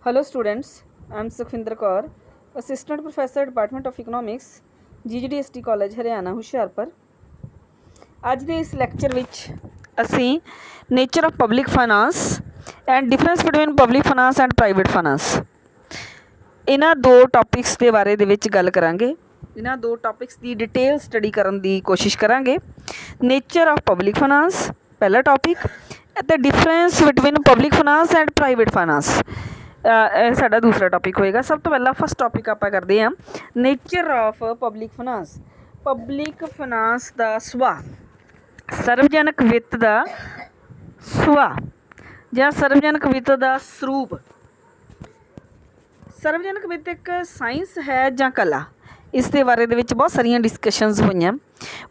Hello students, I am Sukhvinder Kaur, Assistant Professor Department of Economics, GGDST College Haryana Hoshiarpur. ਅੱਜ ਦੇ ਇਸ lecture ਵਿੱਚ ਅਸੀਂ nature of public finance and difference between public finance and private finance ਇਹਨਾਂ ਦੋ topics ਦੇ ਬਾਰੇ ਦੇ ਵਿੱਚ ਗੱਲ ਕਰਾਂਗੇ। ਇਹਨਾਂ ਦੋ ਟੌਪਿਕਸ ਦੀ ਡਿਟੇਲ ਸਟੱਡੀ ਕਰਨ ਦੀ ਕੋਸ਼ਿਸ਼ ਕਰਾਂਗੇ। ਨੇਚਰ ਆਫ ਪਬਲਿਕ ਫਾਈਨਾਂਸ ਪਹਿਲਾ ਟੌਪਿਕ ਅਤੇ difference between public finance and private finance ਇਹ ਸਾਡਾ ਦੂਸਰਾ ਟੌਪਿਕ ਹੋਏਗਾ। ਸਭ ਤੋਂ ਪਹਿਲਾਂ ਫਸਟ ਟੌਪਿਕ ਆਪਾਂ ਕਰਦੇ ਹਾਂ nature of public finance. Public finance ਦਾ ਸੁਭਾਅ, ਸਰਵਜਨਕ ਵਿੱਤ ਦਾ ਸੁਭਾਅ ਜਾਂ ਸਰਵਜਨਕ ਵਿੱਤ ਦਾ ਸਰੂਪ। ਸਰਵਜਨਕ ਵਿੱਤ ਇੱਕ ਸਾਇੰਸ ਹੈ ਜਾਂ ਕਲਾ? ਇਸ ਦੇ ਬਾਰੇ ਦੇ ਵਿੱਚ ਬਹੁਤ ਸਾਰੀਆਂ ਡਿਸਕਸ਼ਨਸ ਹੋਈਆਂ।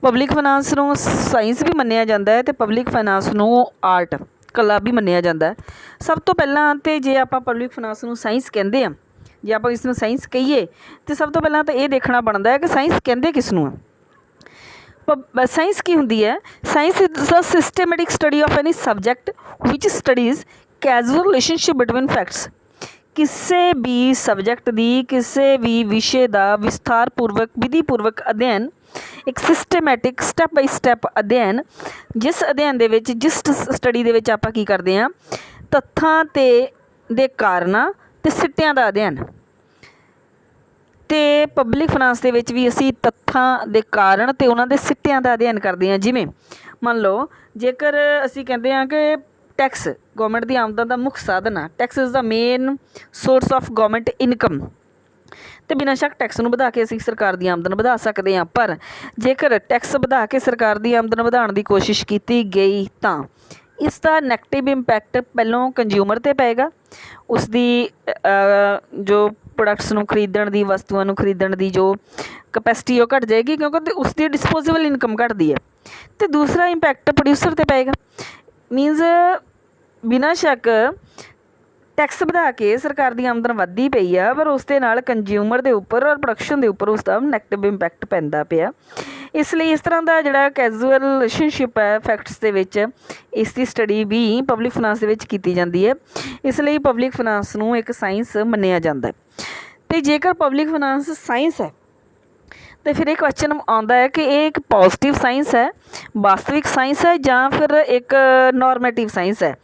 ਪਬਲਿਕ ਫਾਈਨਾਂਸ ਨੂੰ ਸਾਇੰਸ ਵੀ ਮੰਨਿਆ ਜਾਂਦਾ ਹੈ ਅਤੇ ਪਬਲਿਕ ਫਾਈਨਾਂਸ ਨੂੰ ਆਰਟ ਕਲਾ ਵੀ ਮੰਨਿਆ ਜਾਂਦਾ ਹੈ। ਸਭ ਤੋਂ ਪਹਿਲਾਂ ਤਾਂ ਜੇ ਆਪਾਂ ਪਬਲਿਕ ਫਾਈਨਾਂਸ ਨੂੰ ਸਾਇੰਸ ਕਹਿੰਦੇ ਹਾਂ, ਜੇ ਆਪਾਂ ਇਸ ਨੂੰ ਸਾਇੰਸ ਕਹੀਏ ਤਾਂ ਸਭ ਤੋਂ ਪਹਿਲਾਂ ਤਾਂ ਇਹ ਦੇਖਣਾ ਬਣਦਾ ਹੈ ਕਿ ਸਾਇੰਸ ਕਹਿੰਦੇ ਕਿਸ ਨੂੰ ਆ। ਸਾਇੰਸ ਕੀ ਹੁੰਦੀ ਹੈ? Science is a systematic study of any subject which studies causal relationship between facts. ਕਿਸੇ ਵੀ ਸਬਜੈਕਟ ਦੀ, ਕਿਸੇ ਵੀ ਵਿਸ਼ੇ ਦਾ ਵਿਸਥਾਰਪੂਰਵਕ ਵਿਧੀਪੂਰਵਕ ਅਧਿਐਨ, ਇੱਕ ਸਿਸਟਮੈਟਿਕ ਸਟੈਪ ਬਾਈ ਸਟੈਪ ਅਧਿਐਨ, ਜਿਸ ਅਧਿਐਨ ਦੇ ਵਿੱਚ, ਜਿਸ ਸਟੱਡੀ ਦੇ ਵਿੱਚ ਆਪਾਂ ਕੀ ਕਰਦੇ ਹਾਂ, ਤੱਥਾਂ ਦੇ ਕਾਰਨਾਂ ਅਤੇ ਸਿੱਟਿਆਂ ਦਾ ਅਧਿਐਨ। ਅਤੇ ਪਬਲਿਕ ਫਾਈਨਾਂਸ ਦੇ ਵਿੱਚ ਵੀ ਅਸੀਂ ਤੱਥਾਂ ਦੇ ਕਾਰਨ ਅਤੇ ਉਹਨਾਂ ਦੇ ਸਿੱਟਿਆਂ ਦਾ ਅਧਿਐਨ ਕਰਦੇ ਹਾਂ। ਜਿਵੇਂ ਮੰਨ ਲਓ ਜੇਕਰ ਅਸੀਂ ਕਹਿੰਦੇ ਹਾਂ ਕਿ ਟੈਕਸ ਗੌਰਮੈਂਟ ਦੀ ਆਮਦਨ ਦਾ ਮੁੱਖ ਸਾਧਨ ਆ, tax is the main source of government income, ਅਤੇ ਬਿਨਾਂ ਸ਼ੱਕ ਟੈਕਸ ਨੂੰ ਵਧਾ ਕੇ ਅਸੀਂ ਸਰਕਾਰ ਦੀ ਆਮਦਨ ਵਧਾ ਸਕਦੇ ਹਾਂ। ਪਰ ਜੇਕਰ ਟੈਕਸ ਵਧਾ ਕੇ ਸਰਕਾਰ ਦੀ ਆਮਦਨ ਵਧਾਉਣ ਦੀ ਕੋਸ਼ਿਸ਼ ਕੀਤੀ ਗਈ ਤਾਂ ਇਸ ਦਾ ਨੈਗੇਟਿਵ ਇੰਪੈਕਟ ਪਹਿਲੋਂ ਕੰਜ਼ਿਊਮਰ 'ਤੇ ਪਏਗਾ। ਉਸ ਦੀ ਜੋ ਪ੍ਰੋਡਕਟਸ ਨੂੰ ਖਰੀਦਣ ਦੀ, ਵਸਤੂਆਂ ਨੂੰ ਖਰੀਦਣ ਦੀ ਜੋ ਕਪੈਸਿਟੀ ਉਹ ਘੱਟ ਜਾਏਗੀ, ਕਿਉਂਕਿ ਉਸ ਦੀ ਡਿਸਪੋਜ਼ੇਬਲ ਇਨਕਮ ਘੱਟਦੀ ਹੈ। ਅਤੇ ਦੂਸਰਾ ਇੰਪੈਕਟ ਪ੍ਰੋਡਿਊਸਰ 'ਤੇ ਪਏਗਾ। ਮੀਨਜ਼ ਬਿਨਾਂ ਸ਼ੱਕ ਟੈਕਸ ਵਧਾ ਕੇ ਸਰਕਾਰ ਦੀ ਆਮਦਨ ਵੱਧਦੀ ਪਈ ਆ, ਪਰ ਉਸ ਦੇ ਨਾਲ ਕੰਜ਼ਿਊਮਰ ਦੇ ਉੱਪਰ ਔਰ ਪ੍ਰੋਡਕਸ਼ਨ ਦੇ ਉੱਪਰ ਉਸ ਦਾ ਨੈਗੇਟਿਵ ਇੰਪੈਕਟ ਪੈਂਦਾ ਪਿਆ। ਇਸ ਲਈ ਇਸ ਤਰ੍ਹਾਂ ਦਾ ਜਿਹੜਾ ਕੈਜ਼ੂਅਲ ਰਿਲੇਸ਼ਨਸ਼ਿਪ ਹੈ ਫੈਕਟਸ ਦੇ ਵਿੱਚ, ਇਸ ਦੀ ਸਟੱਡੀ ਵੀ ਪਬਲਿਕ ਫਾਈਨਾਂਸ ਦੇ ਵਿੱਚ ਕੀਤੀ ਜਾਂਦੀ ਹੈ। ਇਸ ਲਈ ਪਬਲਿਕ ਫਾਈਨਾਂਸ ਨੂੰ ਇੱਕ ਸਾਇੰਸ ਮੰਨਿਆ ਜਾਂਦਾ ਹੈ। ਅਤੇ ਜੇਕਰ ਪਬਲਿਕ ਫਾਈਨਾਂਸ ਸਾਇੰਸ ਹੈ ਅਤੇ ਫਿਰ ਇਹ ਕੁਐਸਚਨ ਆਉਂਦਾ ਹੈ ਕਿ ਇਹ ਇੱਕ ਪੋਜ਼ੀਟਿਵ ਸਾਇੰਸ ਹੈ, ਵਾਸਤਵਿਕ ਸਾਇੰਸ ਹੈ, ਜਾਂ ਫਿਰ ਇੱਕ ਨੋਰਮੇਟਿਵ ਸਾਇੰਸ ਹੈ,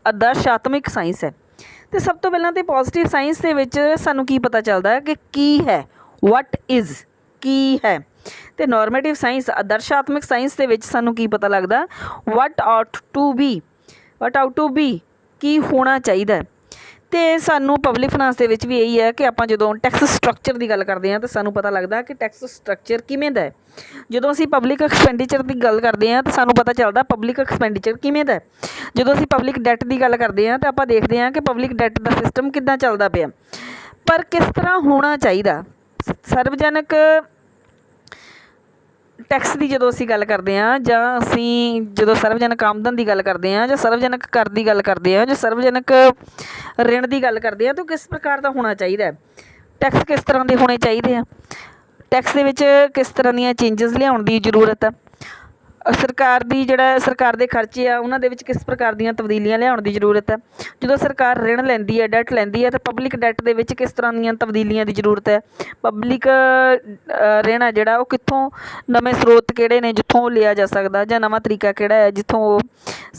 ਆਦਰਸ਼ਾਤਮਿਕ ਸਾਇੰਸ ਹੈ। ਅਤੇ ਸਭ ਤੋਂ ਪਹਿਲਾਂ ਤਾਂ ਪੋਜ਼ੀਟਿਵ ਸਾਇੰਸ ਦੇ ਵਿੱਚ ਸਾਨੂੰ ਕੀ ਪਤਾ ਚੱਲਦਾ ਹੈ ਕਿ ਕੀ ਹੈ, ਵਾਟ ਇਜ਼, ਕੀ ਹੈ। ਅਤੇ ਨੋਰਮੇਟਿਵ ਸਾਇੰਸ, ਆਦਰਸ਼ਾਤਮਿਕ ਸਾਇੰਸ ਦੇ ਵਿੱਚ ਸਾਨੂੰ ਕੀ ਪਤਾ ਲੱਗਦਾ, ਵਾਟ ਆਊਟ ਟੂ ਬੀ, ਕੀ ਹੋਣਾ ਚਾਹੀਦਾ ਹੈ। ਅਤੇ ਸਾਨੂੰ ਪਬਲਿਕ ਫਾਈਨਾਂਸ ਦੇ ਵਿੱਚ ਵੀ ਇਹੀ ਹੈ ਕਿ ਆਪਾਂ ਜਦੋਂ ਟੈਕਸ ਸਟਰਕਚਰ ਦੀ ਗੱਲ ਕਰਦੇ ਹਾਂ ਤਾਂ ਸਾਨੂੰ ਪਤਾ ਲੱਗਦਾ ਕਿ ਟੈਕਸ ਸਟਰਕਚਰ ਕਿਵੇਂ ਦਾ ਹੈ। ਜਦੋਂ ਅਸੀਂ ਪਬਲਿਕ ਐਕਸਪੈਂਡੀਚਰ ਦੀ ਗੱਲ ਕਰਦੇ ਹਾਂ ਤਾਂ ਸਾਨੂੰ ਪਤਾ ਚੱਲਦਾ ਪਬਲਿਕ ਐਕਸਪੈਂਡੀਚਰ ਕਿਵੇਂ ਦਾ ਹੈ। ਜਦੋਂ ਅਸੀਂ ਪਬਲਿਕ ਡੈਟ ਦੀ ਗੱਲ ਕਰਦੇ ਹਾਂ ਤਾਂ ਆਪਾਂ ਦੇਖਦੇ ਹਾਂ ਕਿ ਪਬਲਿਕ ਡੈਟ ਦਾ ਸਿਸਟਮ ਕਿੱਦਾਂ ਚੱਲਦਾ ਪਿਆ, ਪਰ ਕਿਸ ਤਰ੍ਹਾਂ ਹੋਣਾ ਚਾਹੀਦਾ। ਸਰਵਜਨਕ ਟੈਕਸ ਦੀ ਜਦੋਂ ਅਸੀਂ ਗੱਲ ਕਰਦੇ ਹਾਂ, ਜਾਂ ਅਸੀਂ ਜਦੋਂ ਸਰਵਜਨਕ ਆਮਦਨ ਦੀ ਗੱਲ ਕਰਦੇ ਹਾਂ, ਜਾਂ ਸਰਵਜਨਕ ਕਰ ਦੀ ਗੱਲ ਕਰਦੇ ਹਾਂ, ਜਾਂ ਸਰਵਜਨਕ ਰਿਣ ਦੀ ਗੱਲ ਕਰਦੇ ਹਾਂ, ਤਾਂ ਕਿਸ ਪ੍ਰਕਾਰ ਦਾ ਹੋਣਾ ਚਾਹੀਦਾ ਹੈ। ਟੈਕਸ ਕਿਸ ਤਰ੍ਹਾਂ ਦੇ ਹੋਣੇ ਚਾਹੀਦੇ ਆ, ਟੈਕਸ ਦੇ ਵਿੱਚ ਕਿਸ ਤਰ੍ਹਾਂ ਦੀਆਂ ਚੇਂਜਸ ਲਿਆਉਣ ਦੀ ਜ਼ਰੂਰਤ ਹੈ। ਸਰਕਾਰ ਦੇ ਖਰਚੇ ਆ ਉਹਨਾਂ ਦੇ ਵਿੱਚ ਕਿਸ ਪ੍ਰਕਾਰ ਦੀਆਂ ਤਬਦੀਲੀਆਂ ਲਿਆਉਣ ਦੀ ਜ਼ਰੂਰਤ ਹੈ। ਜਦੋਂ ਸਰਕਾਰ ਰਿਣ ਲੈਂਦੀ ਹੈ, ਡੈਟ ਲੈਂਦੀ ਹੈ, ਤਾਂ ਪਬਲਿਕ ਡੈਟ ਦੇ ਵਿੱਚ ਕਿਸ ਤਰ੍ਹਾਂ ਦੀਆਂ ਤਬਦੀਲੀਆਂ ਦੀ ਜ਼ਰੂਰਤ ਹੈ। ਪਬਲਿਕ ਰਿਣ ਹੈ ਜਿਹੜਾ ਉਹ ਕਿੱਥੋਂ, ਨਵੇਂ ਸਰੋਤ ਕਿਹੜੇ ਨੇ ਜਿੱਥੋਂ ਉਹ ਲਿਆ ਜਾ ਸਕਦਾ, ਜਾਂ ਨਵਾਂ ਤਰੀਕਾ ਕਿਹੜਾ ਹੈ ਜਿੱਥੋਂ ਉਹ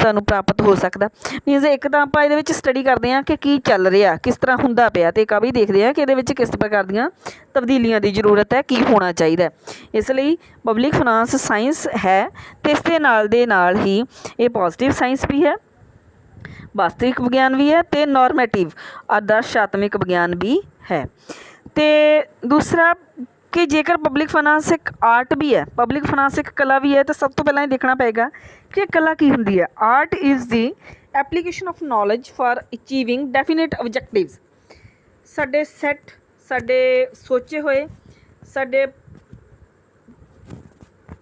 ਸਾਨੂੰ ਪ੍ਰਾਪਤ ਹੋ ਸਕਦਾ। ਮੀਨਜ਼ ਇੱਕ ਤਾਂ ਆਪਾਂ ਇਹਦੇ ਵਿੱਚ ਸਟੱਡੀ ਕਰਦੇ ਹਾਂ ਕਿ ਕੀ ਚੱਲ ਰਿਹਾ, ਕਿਸ ਤਰ੍ਹਾਂ ਹੁੰਦਾ ਪਿਆ, ਅਤੇ ਇੱਕ ਆ ਵੀ ਦੇਖਦੇ ਹਾਂ ਕਿ ਇਹਦੇ ਵਿੱਚ ਕਿਸ ਪ੍ਰਕਾਰ ਦੀਆਂ ਤਬਦੀਲੀਆਂ ਦੀ ਜ਼ਰੂਰਤ ਹੈ, ਕੀ ਹੋਣਾ ਚਾਹੀਦਾ। ਇਸ ਲਈ ਪਬਲਿਕ ਫਾਈਨਾਂਸ ਸਾਇੰਸ ਹੈ, ਅਤੇ ਇਸ ਦੇ ਨਾਲ ਹੀ ਇਹ ਪੋਜ਼ੀਟਿਵ ਸਾਇੰਸ ਵੀ ਹੈ, ਵਾਸਤਵਿਕ ਵਿਗਿਆਨ ਵੀ ਹੈ, ਅਤੇ ਨੋਰਮੇਟਿਵ ਆਦਰਸ਼ਾਤਮਿਕ ਵਿਗਿਆਨ ਵੀ ਹੈ। ਅਤੇ ਦੂਸਰਾ ਕਿ ਜੇਕਰ ਪਬਲਿਕ ਫਾਈਨਾਂਸ ਇੱਕ ਆਰਟ ਵੀ ਹੈ, ਪਬਲਿਕ ਫਾਈਨਾਂਸ ਇੱਕ ਕਲਾ ਵੀ ਹੈ, ਤਾਂ ਸਭ ਤੋਂ ਪਹਿਲਾਂ ਇਹ ਦੇਖਣਾ ਪਏਗਾ ਕਿ ਕਲਾ ਕੀ ਹੁੰਦੀ ਹੈ। Art is the application of knowledge for achieving definite objectives. ਸਾਡੇ ਸੋਚੇ ਹੋਏ, ਸਾਡੇ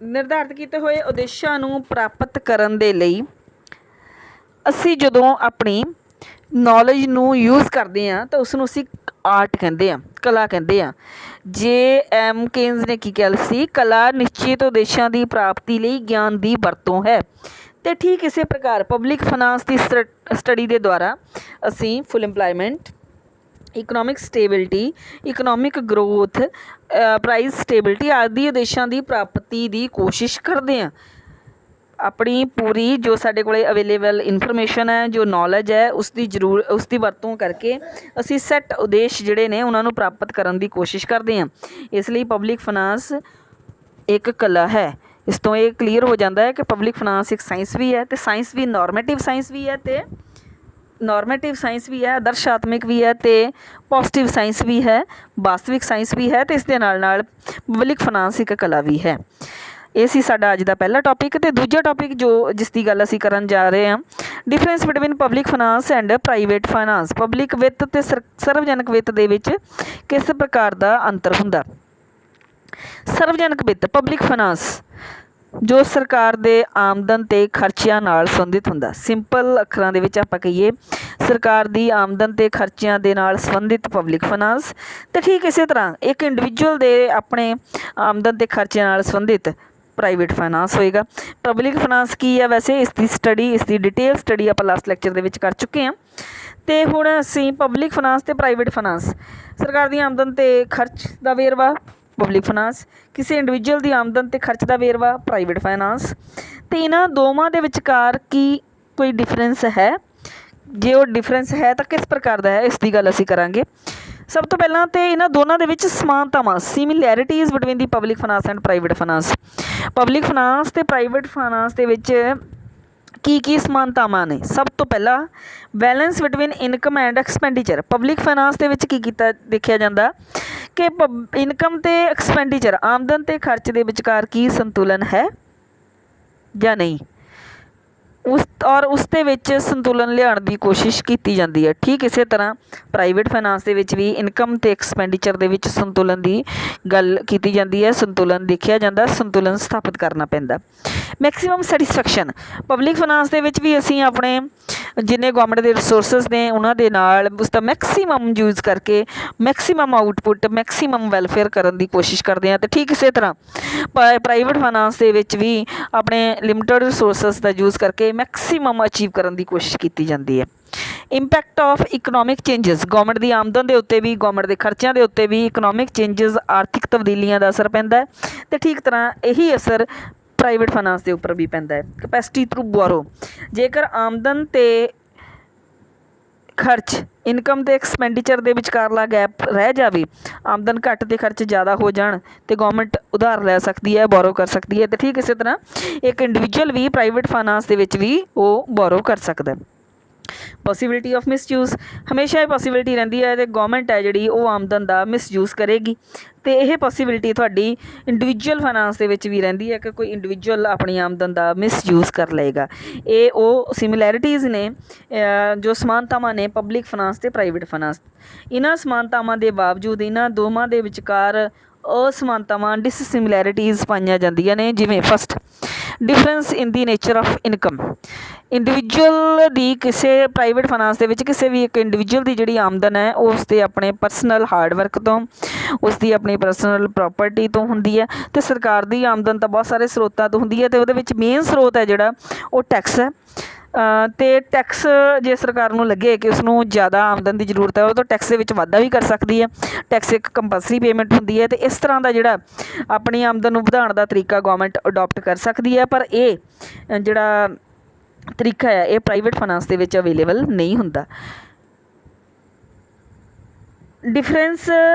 ਨਿਰਧਾਰਿਤ ਕੀਤੇ ਹੋਏ ਉਦੇਸ਼ਾਂ ਨੂੰ ਪ੍ਰਾਪਤ ਕਰਨ ਦੇ ਲਈ ਅਸੀਂ ਜਦੋਂ ਆਪਣੀ ਨੌਲੇਜ ਨੂੰ ਯੂਜ਼ ਕਰਦੇ ਹਾਂ ਤਾਂ ਉਸ ਨੂੰ ਅਸੀਂ ਆਰਟ ਕਹਿੰਦੇ ਹਾਂ, ਕਲਾ ਕਹਿੰਦੇ ਹਾਂ। J.M. ਕੇਨਜ਼ ਨੇ ਕੀ ਕਿਹਾ ਸੀ, ਕਲਾ ਨਿਸ਼ਚਿਤ ਉਦੇਸ਼ਾਂ ਦੀ ਪ੍ਰਾਪਤੀ ਲਈ ਗਿਆਨ ਦੀ ਵਰਤੋਂ ਹੈ। ਅਤੇ ਠੀਕ ਇਸੇ ਪ੍ਰਕਾਰ ਪਬਲਿਕ ਫਾਈਨਾਂਸ ਦੀ ਸਟੱਡੀ ਦੇ ਦੁਆਰਾ ਅਸੀਂ full employment, economic stability, economic growth, price stability ਆਦਿ ਉਦੇਸ਼ਾਂ ਦੀ ਪ੍ਰਾਪਤੀ ਦੀ ਕੋਸ਼ਿਸ਼ ਕਰਦੇ ਹਾਂ। ਆਪਣੀ ਪੂਰੀ ਜੋ ਸਾਡੇ ਕੋਲ ਅਵੇਲੇਬਲ ਇਨਫੋਰਮੇਸ਼ਨ ਹੈ, ਜੋ ਨੌਲੇਜ ਹੈ, ਉਸ ਦੀ ਵਰਤੋਂ ਕਰਕੇ ਅਸੀਂ ਸੈੱਟ ਉਦੇਸ਼ ਜਿਹੜੇ ਨੇ ਉਹਨਾਂ ਨੂੰ ਪ੍ਰਾਪਤ ਕਰਨ ਦੀ ਕੋਸ਼ਿਸ਼ ਕਰਦੇ ਹਾਂ। ਇਸ ਲਈ ਪਬਲਿਕ ਫਾਈਨਾਂਸ ਇੱਕ ਕਲਾ ਹੈ। ਇਸ ਤੋਂ ਇਹ ਕਲੀਅਰ ਹੋ ਜਾਂਦਾ ਹੈ ਕਿ ਪਬਲਿਕ ਫਾਈਨਾਂਸ ਇੱਕ ਸਾਇੰਸ ਵੀ ਹੈ, ਅਤੇ ਸਾਇੰਸ ਵੀ ਨੋਰਮੇਟਿਵ ਸਾਇੰਸ ਵੀ ਹੈ, ਅਤੇ ਨੋਰਮੇਟਿਵ ਸਾਇੰਸ ਵੀ ਹੈ, ਆਦਰਸ਼ਾਤਮਿਕ ਵੀ ਹੈ, ਅਤੇ ਪੋਜ਼ੀਟਿਵ ਸਾਇੰਸ ਵੀ ਹੈ, ਵਾਸਤਵਿਕ ਸਾਇੰਸ ਵੀ ਹੈ, ਅਤੇ ਇਸ ਦੇ ਨਾਲ ਨਾਲ ਪਬਲਿਕ ਫਾਈਨਾਂਸ ਇੱਕ ਕਲਾ ਵੀ ਹੈ। ਇਹ ਸੀ ਸਾਡਾ ਅੱਜ ਦਾ ਪਹਿਲਾ ਟੌਪਿਕ। ਅਤੇ ਦੂਜਾ ਟੌਪਿਕ ਜਿਸ ਦੀ ਗੱਲ ਅਸੀਂ ਕਰਨ ਜਾ ਰਹੇ ਹਾਂ, difference between public finance and private finance. Public ਵਿੱਤ ਅਤੇ ਸਰਵਜਨਕ ਵਿੱਤ ਦੇ ਵਿੱਚ ਕਿਸ ਪ੍ਰਕਾਰ ਦਾ ਅੰਤਰ ਹੁੰਦਾ। ਸਰਵਜਨਕ ਵਿੱਤ ਪਬਲਿਕ ਫਾਈਨਾਂਸ ਜੋ ਸਰਕਾਰ ਦੇ ਆਮਦਨ ਅਤੇ ਖਰਚਿਆਂ ਨਾਲ ਸੰਬੰਧਿਤ ਹੁੰਦਾ। ਸਿੰਪਲ ਅੱਖਰਾਂ ਦੇ ਵਿੱਚ ਆਪਾਂ ਕਹੀਏ, ਸਰਕਾਰ ਦੀ ਆਮਦਨ ਅਤੇ ਖਰਚਿਆਂ ਦੇ ਨਾਲ ਸੰਬੰਧਿਤ ਪਬਲਿਕ ਫਾਈਨਾਂਸ। ਅਤੇ ਠੀਕ ਇਸੇ ਤਰ੍ਹਾਂ ਇੱਕ ਇੰਡੀਵਿਜੂਅਲ ਦੇ ਆਪਣੇ ਆਮਦਨ ਅਤੇ ਖਰਚਿਆਂ ਨਾਲ ਸੰਬੰਧਿਤ ਪ੍ਰਾਈਵੇਟ ਫਾਈਨਾਂਸ ਹੋਏਗਾ। ਪਬਲਿਕ ਫਾਈਨਾਂਸ ਕੀ ਹੈ, ਵੈਸੇ ਇਸ ਦੀ ਡਿਟੇਲ ਸਟੱਡੀ ਆਪਾਂ ਲਾਸਟ ਲੈਕਚਰ ਦੇ ਵਿੱਚ ਕਰ ਚੁੱਕੇ ਹਾਂ। ਅਤੇ ਹੁਣ ਅਸੀਂ ਪਬਲਿਕ ਫਾਈਨਾਂਸ ਅਤੇ ਪ੍ਰਾਈਵੇਟ ਫਾਈਨਾਂਸ, ਸਰਕਾਰ ਦੀ ਆਮਦਨ ਅਤੇ ਖਰਚ ਦਾ ਵੇਰਵਾ ਪਬਲਿਕ ਫਾਈਨਾਂਸ, ਕਿਸੇ ਇੰਡੀਵਿਜੂਅਲ ਦੀ ਆਮਦਨ ਅਤੇ ਖਰਚ ਦਾ ਵੇਰਵਾ ਪ੍ਰਾਈਵੇਟ ਫਾਈਨਾਂਸ। ਅਤੇ ਇਹਨਾਂ ਦੋਵਾਂ ਦੇ ਵਿਚਕਾਰ ਕੀ ਕੋਈ ਡਿਫਰੈਂਸ ਹੈ, ਜੇ ਉਹ ਡਿਫਰੈਂਸ ਹੈ ਤਾਂ ਕਿਸ ਪ੍ਰਕਾਰ ਦਾ ਹੈ, ਇਸ ਦੀ ਗੱਲ ਅਸੀਂ ਕਰਾਂਗੇ। ਸਭ ਤੋਂ ਪਹਿਲਾਂ ਤਾਂ ਇਹਨਾਂ ਦੋਨਾਂ ਦੇ ਵਿੱਚ ਸਮਾਨਤਾਵਾਂ, similarities between the public finance and private finance. Public finance ਅਤੇ ਪ੍ਰਾਈਵੇਟ ਫਾਈਨਾਂਸ ਦੇ ਵਿੱਚ ਕੀ ਸਮਾਨਤਾਵਾਂ ਨੇ। ਸਭ ਤੋਂ ਪਹਿਲਾਂ balance between income and expenditure. Public finance ਦੇ ਵਿੱਚ ਕੀ ਦੇਖਿਆ ਜਾਂਦਾ ਕਿ ਇਨਕਮ ਅਤੇ ਐਕਸਪੈਂਡੀਚਰ, ਆਮਦਨ ਅਤੇ ਖਰਚ ਦੇ ਵਿਚਕਾਰ ਕੀ ਸੰਤੁਲਨ ਹੈ ਜਾਂ ਨਹੀਂ, ਉਸ ਦੇ ਵਿੱਚ ਸੰਤੁਲਨ ਲਿਆਉਣ ਦੀ ਕੋਸ਼ਿਸ਼ ਕੀਤੀ ਜਾਂਦੀ ਹੈ। ਠੀਕ ਇਸੇ ਤਰ੍ਹਾਂ ਪ੍ਰਾਈਵੇਟ ਫਾਈਨਾਂਸ ਦੇ ਵਿੱਚ ਵੀ ਇਨਕਮ ਅਤੇ ਐਕਸਪੈਂਡੀਚਰ ਦੇ ਵਿੱਚ ਸੰਤੁਲਨ ਦੀ ਗੱਲ ਕੀਤੀ ਜਾਂਦੀ ਹੈ, ਸੰਤੁਲਨ ਦੇਖਿਆ ਜਾਂਦਾ, ਸੰਤੁਲਨ ਸਥਾਪਿਤ ਕਰਨਾ ਪੈਂਦਾ। ਮੈਕਸੀਮਮ ਸੈਟਿਸਫੈਕਸ਼ਨ, ਪਬਲਿਕ ਫਾਈਨਾਂਸ ਦੇ ਵਿੱਚ ਵੀ ਅਸੀਂ ਆਪਣੇ ਜਿੰਨੇ ਗੌਰਮੈਂਟ ਦੇ ਰਿਸੋਰਸਿਸ ਨੇ ਉਹਨਾਂ ਦੇ ਨਾਲ ਉਸਦਾ ਮੈਕਸੀਮਮ ਯੂਜ਼ ਕਰਕੇ ਮੈਕਸੀਮਮ ਆਊਟਪੁੱਟ, ਮੈਕਸੀਮਮ ਵੈਲਫੇਅਰ ਕਰਨ ਦੀ ਕੋਸ਼ਿਸ਼ ਕਰਦੇ ਹਾਂ। ਅਤੇ ਠੀਕ ਇਸੇ ਤਰ੍ਹਾਂ ਪ੍ਰਾਈਵੇਟ ਫਾਈਨਾਂਸ ਦੇ ਵਿੱਚ ਵੀ ਆਪਣੇ ਲਿਮਟਿਡ ਰਿਸੋਰਸਿਸ ਦਾ ਯੂਜ਼ ਕਰਕੇ ਮੈਕਸੀਮਮ ਅਚੀਵ ਕਰਨ ਦੀ ਕੋਸ਼ਿਸ਼ ਕੀਤੀ ਜਾਂਦੀ ਹੈ। Impact of economic changes, government ਦੀ ਆਮਦਨ ਦੇ ਉੱਤੇ ਵੀ, ਗੌਰਮੈਂਟ ਦੇ ਖਰਚਿਆਂ ਦੇ ਉੱਤੇ ਵੀ ਇਕਨੋਮਿਕ ਚੇਂਜਸ, ਆਰਥਿਕ ਤਬਦੀਲੀਆਂ ਦਾ ਅਸਰ ਪੈਂਦਾ ਹੈ। ਅਤੇ ਠੀਕ ਤਰ੍ਹਾਂ ਇਹੀ ਅਸਰ ਪ੍ਰਾਈਵੇਟ ਫਾਈਨਾਂਸ ਦੇ ਉੱਪਰ ਵੀ ਪੈਂਦਾ ਹੈ। ਕਪੈਸਿਟੀ ਥਰੂ ਬੋਰੋ, ਜੇਕਰ ਆਮਦਨ ਅਤੇ ਖਰਚ, ਇਨਕਮ ਅਤੇ ਐਕਸਪੈਂਡੀਚਰ ਦੇ ਵਿਚਕਾਰਲਾ ਗੈਪ ਰਹਿ ਜਾਵੇ, ਆਮਦਨ ਘੱਟ ਅਤੇ ਖਰਚ ਜ਼ਿਆਦਾ ਹੋ ਜਾਣ, ਅਤੇ ਗੌਰਮੈਂਟ ਉਧਾਰ ਲੈ ਸਕਦੀ ਹੈ, ਬੋਰੋ ਕਰ ਸਕਦੀ ਹੈ। ਅਤੇ ਠੀਕ ਇਸੇ ਤਰ੍ਹਾਂ ਇੱਕ ਇੰਡੀਵਿਜੂਅਲ ਵੀ ਪ੍ਰਾਈਵੇਟ ਫਾਈਨਾਂਸ ਦੇ ਵਿੱਚ ਵੀ ਉਹ ਬੋਰੋ ਕਰ ਸਕਦਾ। ਪੋਸੀਬਿਲਿਟੀ ਆਫ ਮਿਸਯੂਜ਼, ਹਮੇਸ਼ਾ ਇਹ ਪੋਸੀਬਿਲਿਟੀ ਰਹਿੰਦੀ ਹੈ ਅਤੇ ਗੌਰਮੈਂਟ ਹੈ ਜਿਹੜੀ ਉਹ ਆਮਦਨ ਦਾ ਮਿਸਯੂਜ਼ ਕਰੇਗੀ। ਅਤੇ ਇਹ ਪੋਸੀਬਿਲਿਟੀ ਤੁਹਾਡੀ ਇੰਡੀਵਿਜੂਅਲ ਫਾਈਨਾਂਸ ਦੇ ਵਿੱਚ ਵੀ ਰਹਿੰਦੀ ਹੈ ਕਿ ਕੋਈ ਇੰਡੀਵਿਜੂਅਲ ਆਪਣੀ ਆਮਦਨ ਦਾ ਮਿਸਯੂਜ਼ ਕਰ ਲਏਗਾ। ਇਹ ਉਹ ਸਿਮਿਲੈਰਿਟੀਜ਼ ਨੇ, ਜੋ ਸਮਾਨਤਾਵਾਂ ਨੇ ਪਬਲਿਕ ਫਾਈਨਾਂਸ ਅਤੇ ਪ੍ਰਾਈਵੇਟ ਫਾਈਨਾਂਸ। ਇਹਨਾਂ ਸਮਾਨਤਾਵਾਂ ਦੇ ਬਾਵਜੂਦ ਇਹਨਾਂ ਦੋਵਾਂ ਦੇ ਵਿਚਕਾਰ ਅਸਮਾਨਤਾਵਾਂ, ਡਿਸਸਿਮਿਲੈਰਿਟੀਜ਼ ਪਾਈਆਂ ਜਾਂਦੀਆਂ ਨੇ। ਜਿਵੇਂ first, difference in the nature of income. Individual ਦੀ ਕਿਸੇ ਪ੍ਰਾਈਵੇਟ ਫਾਈਨਾਂਸ ਦੇ ਵਿੱਚ ਕਿਸੇ ਵੀ ਇੱਕ ਇੰਡੀਵਿਜੂਅਲ ਦੀ ਜਿਹੜੀ ਆਮਦਨ ਹੈ ਉਸ ਦੇ ਆਪਣੇ ਪਰਸਨਲ ਹਾਰਡ ਵਰਕ ਤੋਂ, ਉਸ ਦੀ ਆਪਣੀ ਪਰਸਨਲ ਪ੍ਰੋਪਰਟੀ ਤੋਂ ਹੁੰਦੀ ਹੈ। ਅਤੇ ਸਰਕਾਰ ਦੀ ਆਮਦਨ ਤਾਂ ਬਹੁਤ ਸਾਰੇ ਸਰੋਤਾਂ ਤੋਂ ਹੁੰਦੀ ਹੈ, ਅਤੇ ਉਹਦੇ ਵਿੱਚ ਮੇਨ ਸਰੋਤ ਹੈ ਜਿਹੜਾ ਉਹ ਟੈਕਸ ਹੈ। ਅਤੇ ਟੈਕਸ ਜੇ ਸਰਕਾਰ ਨੂੰ ਲੱਗੇ ਕਿ ਉਸਨੂੰ ਜ਼ਿਆਦਾ ਆਮਦਨ ਦੀ ਜ਼ਰੂਰਤ ਹੈ, ਉਹ ਤਾਂ ਟੈਕਸ ਦੇ ਵਿੱਚ ਵਾਧਾ ਵੀ ਕਰ ਸਕਦੀ ਹੈ। ਟੈਕਸ ਇੱਕ ਕੰਪਲਸਰੀ ਪੇਮੈਂਟ ਹੁੰਦੀ ਹੈ, ਅਤੇ ਇਸ ਤਰ੍ਹਾਂ ਦਾ ਜਿਹੜਾ ਆਪਣੀ ਆਮਦਨ ਨੂੰ ਵਧਾਉਣ ਦਾ ਤਰੀਕਾ ਗੌਰਮੈਂਟ ਅਡੋਪਟ ਕਰ ਸਕਦੀ ਹੈ। ਪਰ ਇਹ ਜਿਹੜਾ ਤਰੀਕਾ ਹੈ ਇਹ ਪ੍ਰਾਈਵੇਟ ਫਾਈਨਾਂਸ ਦੇ ਵਿੱਚ ਅਵੇਲੇਬਲ ਨਹੀਂ ਹੁੰਦਾ। Difference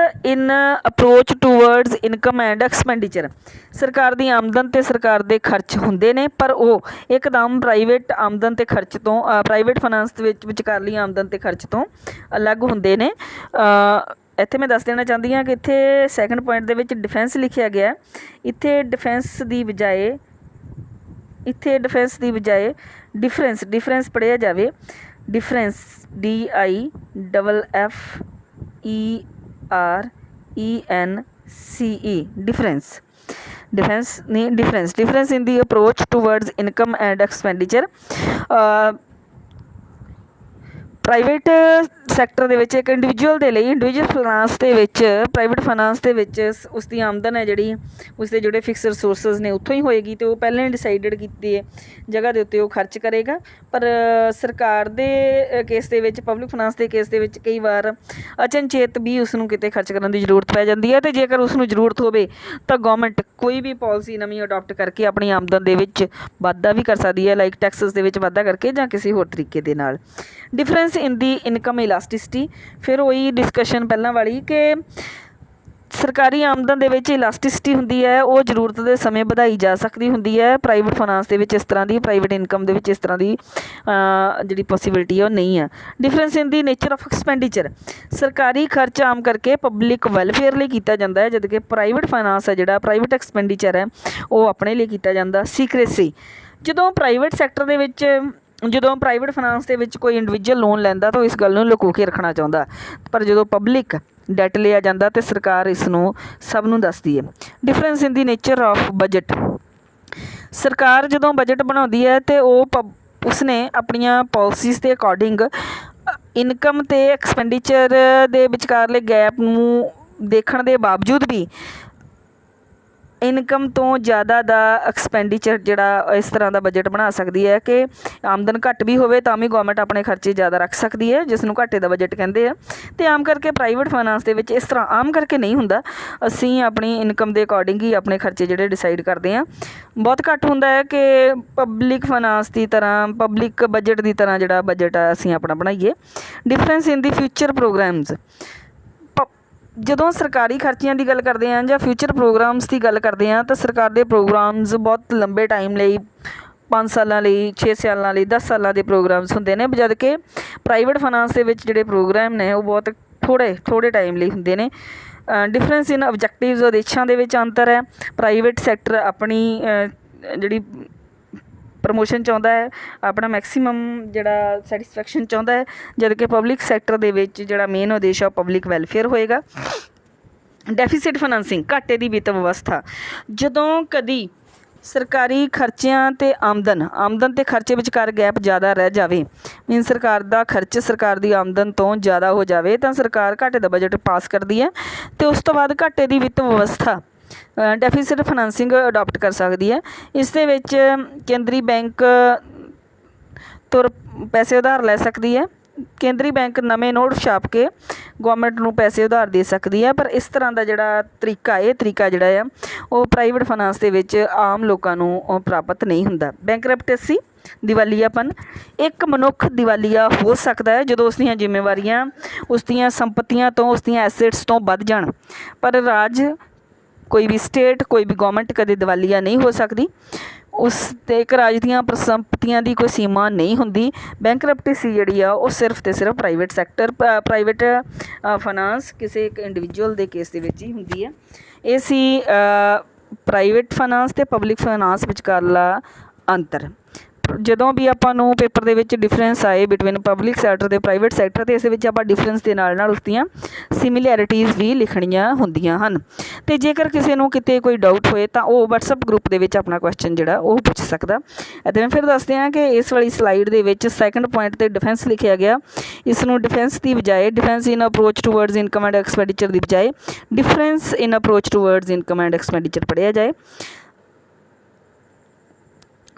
in approach towards income and expenditure. ਸਰਕਾਰ ਦੀ ਆਮਦਨ ਅਤੇ ਸਰਕਾਰ ਦੇ ਖਰਚ ਹੁੰਦੇ ਨੇ, ਪਰ ਉਹ ਇੱਕਦਮ ਪ੍ਰਾਈਵੇਟ ਆਮਦਨ ਅਤੇ ਖਰਚ ਤੋਂ, ਪ੍ਰਾਈਵੇਟ ਫਾਈਨਾਂਸ ਦੇ ਵਿੱਚ ਵਿਚਕਾਰਲੀ ਆਮਦਨ ਅਤੇ ਖਰਚ ਤੋਂ ਅਲੱਗ ਹੁੰਦੇ ਨੇ। ਇੱਥੇ ਮੈਂ ਦੱਸ ਦੇਣਾ ਚਾਹੁੰਦੀ ਹਾਂ ਕਿ ਇੱਥੇ ਸੈਕਿੰਡ ਪੁਆਇੰਟ ਦੇ ਵਿੱਚ ਡਿਫੈਂਸ ਲਿਖਿਆ ਗਿਆ। ਇੱਥੇ ਡਿਫੈਂਸ ਦੀ ਬਜਾਏ ਡਿਫਰੈਂਸ ਪੜ੍ਹਿਆ ਜਾਵੇ। Difference DIFFERENCE, difference in the approach towards income and expenditure। Private sector ਦੇ ਵਿੱਚ ਇੱਕ ਇੰਡੀਵਿਜੂਅਲ ਦੇ ਲਈ ਇੰਡੀਵਿਜੂਅਲ ਫਾਈਨਾਂਸ ਦੇ ਵਿੱਚ ਪ੍ਰਾਈਵੇਟ ਫਾਈਨਾਂਸ ਦੇ ਵਿੱਚ ਉਸ ਦੀ ਆਮਦਨ ਹੈ ਜਿਹੜੀ ਉਸਦੇ ਜਿਹੜੇ ਫਿਕਸ ਰਿਸੋਰਸਿਸ ਨੇ ਉੱਥੋਂ ਹੀ ਹੋਏਗੀ ਅਤੇ ਉਹ ਪਹਿਲਾਂ ਹੀ ਡਿਸਾਈਡਡ ਕੀਤੀ ਹੈ ਜਗ੍ਹਾ ਦੇ ਉੱਤੇ ਉਹ ਖਰਚ ਕਰੇਗਾ। ਪਰ ਸਰਕਾਰ ਦੇ ਕੇਸ ਦੇ ਵਿੱਚ ਪਬਲਿਕ ਫਾਈਨਾਂਸ ਦੇ ਕੇਸ ਦੇ ਵਿੱਚ ਕਈ ਵਾਰ ਅਚਨਚੇਤ ਵੀ ਉਸ ਨੂੰ ਕਿਤੇ ਖਰਚ ਕਰਨ ਦੀ ਜ਼ਰੂਰਤ ਪੈ ਜਾਂਦੀ ਹੈ ਅਤੇ ਜੇਕਰ ਉਸ ਨੂੰ ਜ਼ਰੂਰਤ ਹੋਵੇ ਤਾਂ ਗੌਰਮੈਂਟ ਕੋਈ ਵੀ ਪਾਲਿਸੀ ਨਵੀਂ ਅਡੋਪਟ ਕਰਕੇ ਆਪਣੀ ਆਮਦਨ ਦੇ ਵਿੱਚ ਵਾਧਾ ਵੀ ਕਰ ਸਕਦੀ ਹੈ, ਲਾਈਕ ਟੈਕਸਿਸ ਦੇ ਵਿੱਚ ਵਾਧਾ ਕਰਕੇ ਜਾਂ ਕਿਸੇ ਹੋਰ ਤਰੀਕੇ ਦੇ ਨਾਲ। ਡਿਫਰੈਂਸ ਇਨ ਦੀ ਇਨਕਮ ਇਲਾਸਟਿਸਿਟੀ, ਫਿਰ ਉਹੀ ਡਿਸਕਸ਼ਨ ਪਹਿਲਾਂ ਵਾਲੀ ਕਿ ਸਰਕਾਰੀ ਆਮਦਨ ਦੇ ਵਿੱਚ ਇਲਾਸਟਿਸਿਟੀ ਹੁੰਦੀ ਹੈ, ਉਹ ਜ਼ਰੂਰਤ ਦੇ ਸਮੇਂ ਵਧਾਈ ਜਾ ਸਕਦੀ ਹੁੰਦੀ ਹੈ। ਪ੍ਰਾਈਵੇਟ ਫਾਈਨਾਂਸ ਦੇ ਵਿੱਚ ਇਸ ਤਰ੍ਹਾਂ ਦੀ, ਪ੍ਰਾਈਵੇਟ ਇਨਕਮ ਦੇ ਵਿੱਚ ਇਸ ਤਰ੍ਹਾਂ ਦੀ ਜਿਹੜੀ ਪੋਸੀਬਿਲਿਟੀ ਹੈ ਉਹ ਨਹੀਂ ਹੈ। Difference in the nature of expenditure, ਸਰਕਾਰੀ ਖਰਚ ਆਮ ਕਰਕੇ ਪਬਲਿਕ ਵੈਲਫੇਅਰ ਲਈ ਕੀਤਾ ਜਾਂਦਾ ਹੈ, ਜਦ ਕਿ ਪ੍ਰਾਈਵੇਟ ਫਾਈਨਾਂਸ ਹੈ ਜਿਹੜਾ ਪ੍ਰਾਈਵੇਟ ਐਕਸਪੈਂਡੀਚਰ ਹੈ ਉਹ ਆਪਣੇ ਲਈ ਕੀਤਾ ਜਾਂਦਾ। ਸੀਕ੍ਰੇਸੀ, ਜਦੋਂ ਪ੍ਰਾਈਵੇਟ ਸੈਕਟਰ ਦੇ ਵਿੱਚ ਜਦੋਂ ਪ੍ਰਾਈਵੇਟ ਫਾਈਨਾਂਸ ਦੇ ਵਿੱਚ ਕੋਈ ਇੰਡੀਵਿਜੂਅਲ ਲੋਨ ਲੈਂਦਾ ਤਾਂ ਉਹ ਇਸ ਗੱਲ ਨੂੰ ਲੁਕੋ ਕੇ ਰੱਖਣਾ ਚਾਹੁੰਦਾ, ਪਰ ਜਦੋਂ ਪਬਲਿਕ ਡੈਟ ਲਿਆ ਜਾਂਦਾ ਤੇ ਸਰਕਾਰ ਇਸ ਨੂੰ ਸਭ ਨੂੰ ਦੱਸਦੀ ਹੈ। Difference in the nature of budget, ਸਰਕਾਰ ਜਦੋਂ ਬਜਟ ਬਣਾਉਂਦੀ ਹੈ ਤੇ ਉਹ ਉਸਨੇ ਆਪਣੀਆਂ ਪਾਲਿਸੀਜ਼ ਦੇ ਅਕੋਰਡਿੰਗ ਇਨਕਮ ਅਤੇ ਐਕਸਪੈਂਡੀਚਰ ਦੇ ਵਿਚਕਾਰਲੇ ਗੈਪ ਨੂੰ ਦੇਖਣ ਦੇ ਬਾਵਜੂਦ ਵੀ ਇਨਕਮ ਤੋਂ ਜ਼ਿਆਦਾ ਦਾ ਐਕਸਪੈਂਡੀਚਰ ਜਿਹੜਾ ਇਸ ਤਰ੍ਹਾਂ ਦਾ ਬਜਟ ਬਣਾ ਸਕਦੀ ਹੈ ਕਿ ਆਮਦਨ ਘੱਟ ਵੀ ਹੋਵੇ ਤਾਂ ਵੀ ਗੌਰਮੈਂਟ ਆਪਣੇ ਖਰਚੇ ਜ਼ਿਆਦਾ ਰੱਖ ਸਕਦੀ ਹੈ, ਜਿਸ ਨੂੰ ਘਾਟੇ ਦਾ ਬਜਟ ਕਹਿੰਦੇ ਆ। ਅਤੇ ਆਮ ਕਰਕੇ ਪ੍ਰਾਈਵੇਟ ਫਾਈਨਾਂਸ ਦੇ ਵਿੱਚ ਇਸ ਤਰ੍ਹਾਂ ਆਮ ਕਰਕੇ ਨਹੀਂ ਹੁੰਦਾ, ਅਸੀਂ ਆਪਣੀ ਇਨਕਮ ਦੇ ਅਕੋਰਡਿੰਗ ਹੀ ਆਪਣੇ ਖਰਚੇ ਜਿਹੜੇ ਡਿਸਾਈਡ ਕਰਦੇ ਹਾਂ। ਬਹੁਤ ਘੱਟ ਹੁੰਦਾ ਹੈ ਕਿ ਪਬਲਿਕ ਫਾਈਨਾਂਸ ਦੀ ਤਰ੍ਹਾਂ, ਪਬਲਿਕ ਬਜਟ ਦੀ ਤਰ੍ਹਾਂ ਜਿਹੜਾ ਬਜਟ ਆ ਅਸੀਂ ਆਪਣਾ ਬਣਾਈਏ। ਡਿਫਰੈਂਸ ਇਨ ਦੀ ਫਿਊਚਰ ਪ੍ਰੋਗਰਾਮਸ, ਜਦੋਂ ਸਰਕਾਰੀ ਖਰਚਿਆਂ ਦੀ ਗੱਲ ਕਰਦੇ ਹਾਂ ਜਾਂ ਫਿਊਚਰ ਪ੍ਰੋਗਰਾਮਸ ਦੀ ਗੱਲ ਕਰਦੇ ਹਾਂ ਤਾਂ ਸਰਕਾਰ ਦੇ ਪ੍ਰੋਗਰਾਮਸ ਬਹੁਤ ਲੰਬੇ ਟਾਈਮ ਲਈ 5 ਸਾਲਾਂ ਲਈ, 6 ਸਾਲਾਂ ਲਈ, 10 ਸਾਲਾਂ ਦੇ ਪ੍ਰੋਗਰਾਮਸ ਹੁੰਦੇ ਨੇ, ਜਦ ਕਿ ਪ੍ਰਾਈਵੇਟ ਫਾਈਨਾਂਸ ਦੇ ਵਿੱਚ ਜਿਹੜੇ ਪ੍ਰੋਗਰਾਮ ਨੇ ਉਹ ਬਹੁਤ ਥੋੜ੍ਹੇ ਟਾਈਮ ਲਈ ਹੁੰਦੇ ਨੇ। ਡਿਫਰੈਂਸ ਇਨ ਆਬਜੈਕਟਿਵਸ, ਉਦੇਸ਼ਾਂ ਦੇ ਵਿੱਚ ਅੰਤਰ ਹੈ। ਪ੍ਰਾਈਵੇਟ ਸੈਕਟਰ ਆਪਣੀ ਜਿਹੜੀ ਪ੍ਰਮੋਸ਼ਨ ਚਾਹੁੰਦਾ ਹੈ, ਆਪਣਾ ਮੈਕਸੀਮਮ ਜਿਹੜਾ ਸੈਟਿਸਫੈਕਸ਼ਨ ਚਾਹੁੰਦਾ ਹੈ, ਜਦ ਕਿ ਪਬਲਿਕ ਸੈਕਟਰ ਦੇ ਵਿੱਚ ਜਿਹੜਾ ਮੇਨ ਉਦੇਸ਼ ਆ ਪਬਲਿਕ ਵੈਲਫੇਅਰ ਹੋਏਗਾ। ਡੈਫੀਸਿਟ ਫਾਈਨਾਂਸਿੰਗ, ਘਾਟੇ ਦੀ ਵਿੱਤ ਵਿਵਸਥਾ, ਜਦੋਂ ਕਦੀ ਸਰਕਾਰੀ ਖਰਚਿਆਂ ਅਤੇ ਆਮਦਨ ਅਤੇ ਖਰਚੇ ਵਿਚਕਾਰ ਗੈਪ ਜ਼ਿਆਦਾ ਰਹਿ ਜਾਵੇ, ਮੀਨ ਸਰਕਾਰ ਦਾ ਖਰਚ ਸਰਕਾਰ ਦੀ ਆਮਦਨ ਤੋਂ ਜ਼ਿਆਦਾ ਹੋ ਜਾਵੇ ਤਾਂ ਸਰਕਾਰ ਘਾਟੇ ਦਾ ਬਜਟ ਪਾਸ ਕਰਦੀ ਹੈ ਅਤੇ ਉਸ ਤੋਂ ਬਾਅਦ ਘਾਟੇ ਦੀ ਵਿੱਤ ਵਿਵਸਥਾ ਡੈਫੀਸਿਟ ਫਾਈਨਾਂਸਿੰਗ ਅਡੋਪਟ ਕਰ ਸਕਦੀ ਹੈ। ਇਸ ਦੇ ਵਿੱਚ ਕੇਂਦਰੀ ਬੈਂਕ ਤੋਂ ਪੈਸੇ ਉਧਾਰ ਲੈ ਸਕਦੀ ਹੈ। ਕੇਂਦਰੀ ਬੈਂਕ ਨਵੇਂ ਨੋਟ ਛਾਪ ਕੇ ਗੌਰਮੈਂਟ ਨੂੰ ਪੈਸੇ ਉਧਾਰ ਦੇ ਸਕਦੀ ਹੈ, ਪਰ ਇਸ ਤਰ੍ਹਾਂ ਦਾ ਜਿਹੜਾ ਤਰੀਕਾ ਜਿਹੜਾ ਆ ਉਹ ਪ੍ਰਾਈਵੇਟ ਫਾਈਨਾਂਸ ਦੇ ਵਿੱਚ ਆਮ ਲੋਕਾਂ ਨੂੰ ਪ੍ਰਾਪਤ ਨਹੀਂ ਹੁੰਦਾ। ਬੈਂਕਰਪਟੇਸੀ, ਦੀਵਾਲੀਆਪਨ, ਇੱਕ ਮਨੁੱਖ ਦੀਵਾਲੀਆ ਹੋ ਸਕਦਾ ਹੈ ਜਦੋਂ ਉਸਦੀਆਂ ਜ਼ਿੰਮੇਵਾਰੀਆਂ ਉਸਦੀਆਂ ਸੰਪਤੀਆਂ ਤੋਂ, ਉਸਦੀਆਂ ਐਸੈਟਸ ਤੋਂ ਵੱਧ ਜਾਣ, ਪਰ ਰਾਜ, ਕੋਈ ਵੀ ਸਟੇਟ, ਕੋਈ ਵੀ ਗੌਰਮੈਂਟ ਕਦੇ ਦੀਵਾਲੀਆ ਨਹੀਂ ਹੋ ਸਕਦੀ। ਉਸ 'ਤੇ ਇੱਕ ਰਾਜ ਦੀਆਂ ਸੰਪਤੀਆਂ ਦੀ ਕੋਈ ਸੀਮਾ ਨਹੀਂ ਹੁੰਦੀ। ਬੈਂਕਰਪਟੇਸੀ ਜਿਹੜੀ ਆ ਉਹ ਸਿਰਫ ਅਤੇ ਸਿਰਫ ਪ੍ਰਾਈਵੇਟ ਫਾਈਨਾਂਸ ਕਿਸੇ ਇੱਕ ਇੰਡੀਵਿਜੂਅਲ ਦੇ ਕੇਸ ਦੇ ਵਿੱਚ ਹੀ ਹੁੰਦੀ ਹੈ। ਇਹ ਸੀ ਪ੍ਰਾਈਵੇਟ ਫਾਈਨਾਂਸ ਅਤੇ ਪਬਲਿਕ ਫਾਈਨਾਂਸ ਵਿਚਕਾਰਲਾ ਅੰਤਰ। ਜਦੋਂ ਵੀ ਆਪਾਂ ਨੂੰ ਪੇਪਰ ਦੇ ਵਿੱਚ ਡਿਫਰੈਂਸ ਆਏ ਬਿਟਵੀਨ ਪਬਲਿਕ ਸੈਕਟਰ ਅਤੇ ਪ੍ਰਾਈਵੇਟ ਸੈਕਟਰ, ਅਤੇ ਇਸ ਦੇ ਵਿੱਚ ਆਪਾਂ ਡਿਫਰੈਂਸ ਦੇ ਨਾਲ ਉਸਦੀਆਂ ਸਿਮੀਲੈਰਿਟੀਜ਼ ਵੀ ਲਿਖਣੀਆਂ ਹੁੰਦੀਆਂ ਹਨ। ਅਤੇ ਜੇਕਰ ਕਿਸੇ ਨੂੰ ਕਿਤੇ ਕੋਈ ਡਾਊਟ ਹੋਏ ਤਾਂ ਉਹ ਵਟਸਐਪ ਗਰੁੱਪ ਦੇ ਵਿੱਚ ਆਪਣਾ ਕੁਐਸਚਨ ਜਿਹੜਾ ਉਹ ਪੁੱਛ ਸਕਦਾ। ਅਤੇ ਮੈਂ ਫਿਰ ਦੱਸਦੇ ਹਾਂ ਕਿ ਇਸ ਵਾਲੀ ਸਲਾਈਡ ਦੇ ਵਿੱਚ ਸੈਕਿੰਡ ਪੁਆਇੰਟ 'ਤੇ ਡਿਫੈਂਸ ਲਿਖਿਆ ਗਿਆ, ਇਸ ਨੂੰ ਡਿਫੈਂਸ ਦੀ ਬਜਾਏ defence in approach towards income and expenditure ਦੀ ਬਜਾਏ difference in approach towards income and expenditure ਪੜ੍ਹਿਆ ਜਾਏ।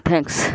ਥੈਂਕਸ।